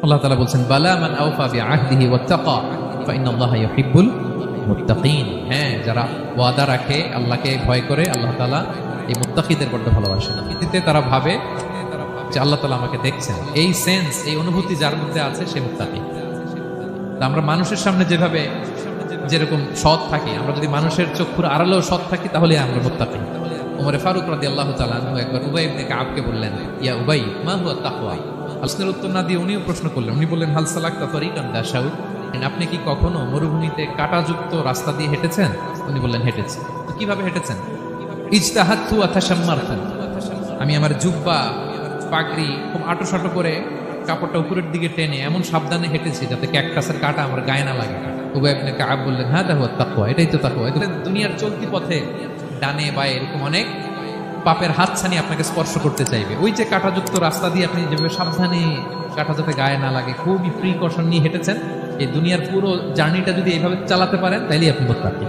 আল্লাহ তাআলা বলছেন বালা মান আওফা বিআহদিহি ওয়াত্তাকা ফাইনাল্লাহা ইউহিব্বুল মুত্তাকিন। হ্যাঁ, যারা ওয়াদা রাখে, আল্লাহকে ভয় করে, আল্লাহ তাআলা এই মুত্তাকিদের বড় ভালোবাসেন। এতে তারা ভাবে যে আল্লাহ তাআলা আমাকে দেখছেন, এই সেন্স, এই অনুভূতি যার মধ্যে আছে সে মুত্তাকি। আমরা মানুষের সামনে যেভাবে যেরকম সৎ থাকি, আমরা যদি মানুষের চক্ষুর আড়ালেও সৎ থাকি তাহলে আমরা মুত্তাকি। ওমরে ফারুক রাদিয়াল্লাহু তাআলা আনহু একবার উবাই ইবনে কাবকে বললেন, ইয়া উবাই মা হুয়া তাকওয়া। প্রশ্নের উত্তর না দিয়ে উনিও প্রশ্ন করলেন। উনি বললেন, হাল সালাকতা তরিকান দাশাউ, আপনি কি কখনো মরুভূমিতে কাঁটাযুক্ত রাস্তা দিয়ে হেঁটেছেন? উনি বললেন, হেঁটেছি। তো কিভাবে হেঁটেছেন? ইজতাহাদতু ওয়া তাশাম্মারতু, আমি আমার জুব্বা পাগড়ি খুব আঁটো-সাঁটো করে কাপড়টা উপরের দিকে টেনে এমন সাবধানে হেঁটেছি যাতে ক্যাকটাসের কাঁটা আমার গায়ে না লাগে। উবাই ইবনে কাব বললেন, হাদা হুয়া তাকওয়া, এটাই তো তাকওয়া। দুনিয়ার চলতি পথে ডানে বায়ে এরকম অনেক পাপের হাতছানি আপনাকে স্পর্শ করতে চাইবে, ওই যে কাঁটাযুক্ত রাস্তা দিয়ে আপনি যেভাবে সাবধানে কাঁটা যাতে গায়ে না লাগে খুবই প্রিকশন নিয়ে হেঁটেছেন, এই দুনিয়ার পুরো জার্নিটা যদি এইভাবে চালাতে পারেন তাইলেই আপনি মুত্তাকি।